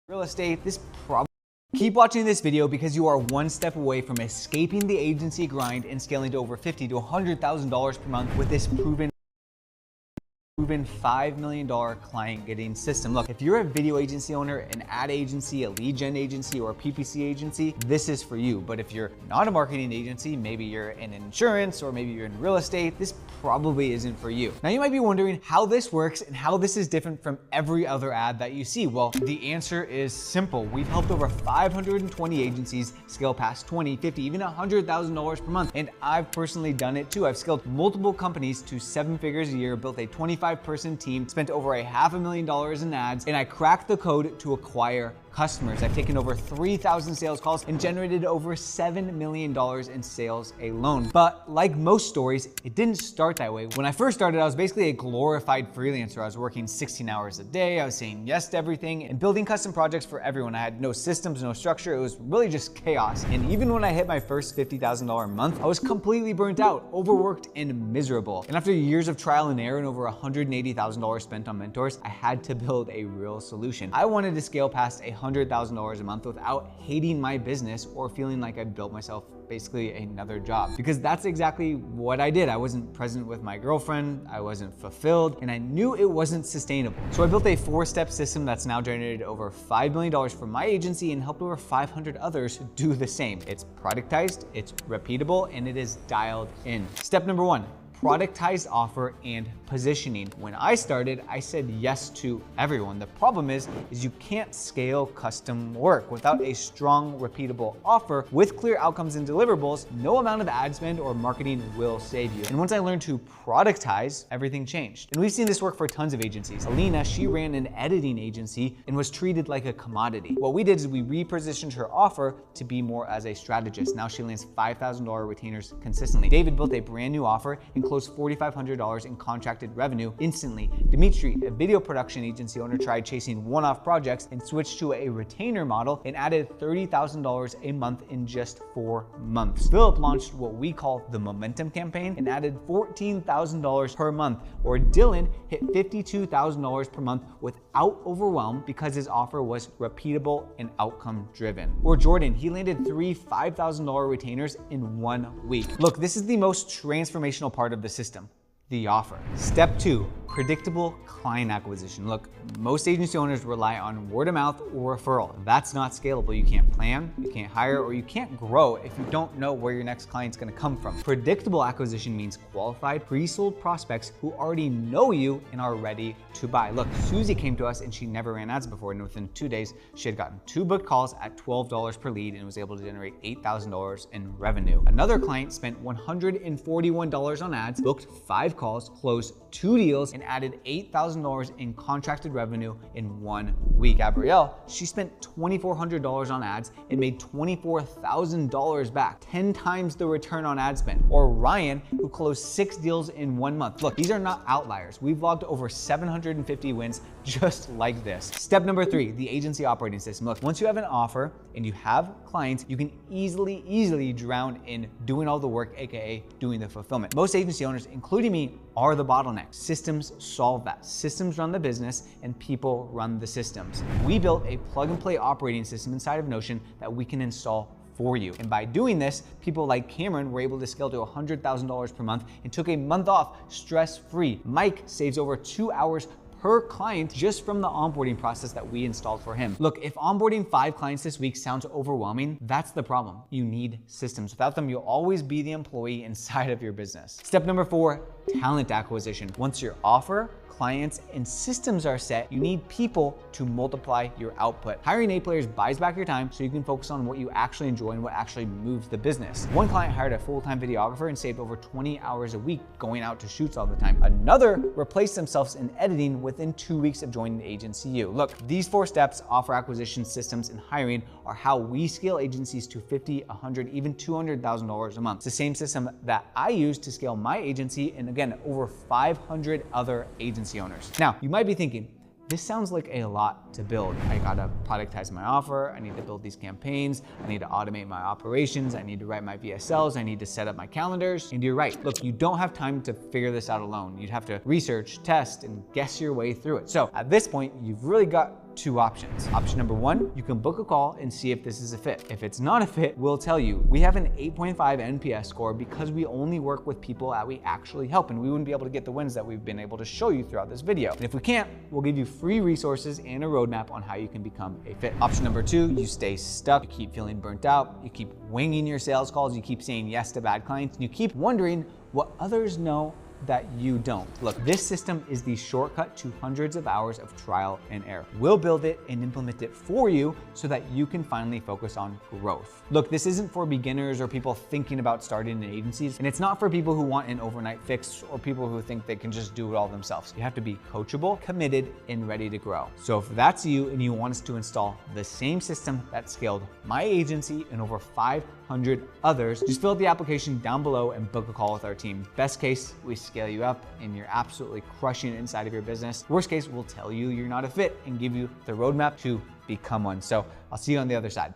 real estate, this probably. Keep watching this video because you are one step away from escaping the agency grind and scaling to over $50,000 to $100,000 per month with this proven $5 million client getting system. Look, if you're a video agency owner, an ad agency, a lead gen agency, or a PPC agency, this is for you. But if you're not a marketing agency, maybe you're in insurance or maybe you're in real estate, this probably isn't for you. Now you might be wondering how this works and how this is different from every other ad that you see. Well, the answer is simple. We've helped over 520 agencies scale past $20,000, $50,000, even $100,000 per month. And I've personally done it too. I've scaled multiple companies to 7 figures a year, built a 25-person team, spent over $500,000 in ads, and I cracked the code to acquire customers. I've taken over 3,000 sales calls and generated over $7 million in sales alone. But like most stories, it didn't start that way. When I first started, I was basically a glorified freelancer. I was working 16 hours a day. I was saying yes to everything and building custom projects for everyone. I had no systems, no structure. It was really just chaos. And even when I hit my first $50,000 a month, I was completely burnt out, overworked, and miserable. And after years of trial and error and over $180,000 spent on mentors, I had to build a real solution. I wanted to scale past $100,000 a month without hating my business or feeling like I built myself basically another job, because that's exactly what I did. I wasn't present with my girlfriend, I wasn't fulfilled, and I knew it wasn't sustainable. So I built a 4-step system that's now generated over $5 million for my agency and helped over 500 others do the same. It's productized, it's repeatable, and it is dialed in. Step number 1, productized offer and positioning. When I started, I said yes to everyone. The problem is you can't scale custom work without a strong, repeatable offer with clear outcomes and deliverables. No amount of ad spend or marketing will save you. And once I learned to productize, everything changed. And we've seen this work for tons of agencies. Alina, she ran an editing agency and was treated like a commodity. What we did is we repositioned her offer to be more as a strategist. Now she lands $5,000 retainers consistently. David built a brand new offer and closed $4,500 in contracted revenue instantly. Dimitri, a video production agency owner, tried chasing one-off projects and switched to a retainer model and added $30,000 a month in just 4 months. Philip launched what we call the Momentum campaign and added $14,000 per month. Or Dylan hit $52,000 per month without overwhelm because his offer was repeatable and outcome driven. Or Jordan, he landed 3 $5,000 retainers in 1 week. Look, this is the most transformational part of the system. The offer. Step 2, predictable client acquisition. Look, most agency owners rely on word of mouth or referral. That's not scalable. You can't plan, you can't hire, or you can't grow if you don't know where your next client's gonna come from. Predictable acquisition means qualified, pre-sold prospects who already know you and are ready to buy. Look, Susie came to us and she never ran ads before, and within 2 days, she had gotten 2 booked calls at $12 per lead and was able to generate $8,000 in revenue. Another client spent $141 on ads, booked 5 calls, closed 2 deals, and added $8,000 in contracted revenue in 1 week. Gabrielle, she spent $2,400 on ads and made $24,000 back, 10 times the return on ad spend. Or Ryan, who closed 6 deals in 1 month. Look, these are not outliers. We've logged over 750 wins just like this. Step number 3, the agency operating system. Look, once you have an offer and you have clients, you can easily drown in doing all the work, AKA doing the fulfillment. Most agency owners, including me, are the bottleneck. Systems solve that. Systems run the business and people run the systems. We built a plug and play operating system inside of Notion that we can install for you. And by doing this, people like Cameron were able to scale to $100,000 per month and took a month off stress-free. Mike saves over 2 hours per client just from the onboarding process that we installed for him. Look, if onboarding 5 clients this week sounds overwhelming, that's the problem. You need systems. Without them, you'll always be the employee inside of your business. Step number 4, talent acquisition. Once your offer, clients, and systems are set, you need people to multiply your output. Hiring A players buys back your time so you can focus on what you actually enjoy and what actually moves the business. One client hired a full-time videographer and saved over 20 hours a week going out to shoots all the time. Another replaced themselves in editing within 2 weeks of joining the agency you. Look, these 4 steps, offer acquisition, systems, and hiring, are how we scale agencies to $50,000, $100,000, even $200,000 a month. It's the same system that I use to scale my agency and again, over 500 other agency owners. Now, you might be thinking, this sounds like a lot to build. I gotta productize my offer, I need to build these campaigns, I need to automate my operations, I need to write my VSLs, I need to set up my calendars. And you're right, look, you don't have time to figure this out alone. You'd have to research, test, and guess your way through it. So at this point, you've really got two options. Option number one, you can book a call and see if this is a fit. If it's not a fit, we'll tell you. We have an 8.5 NPS score because we only work with people that we actually help, and we wouldn't be able to get the wins that we've been able to show you throughout this video. And if we can't, we'll give you free resources and a roadmap on how you can become a fit. Option number two, you stay stuck, you keep feeling burnt out, you keep winging your sales calls, you keep saying yes to bad clients, and you keep wondering what others know that you don't. Look, this system is the shortcut to hundreds of hours of trial and error. We'll build it and implement it for you so that you can finally focus on growth. Look, this isn't for beginners or people thinking about starting an agency, and it's not for people who want an overnight fix or people who think they can just do it all themselves. You have to be coachable, committed, and ready to grow. So if that's you and you want us to install the same system that scaled my agency and over 500 others, just fill out the application down below and book a call with our team. Best case, we scale you up and you're absolutely crushing it inside of your business. Worst case, we'll tell you you're not a fit and give you the roadmap to become one. So I'll see you on the other side.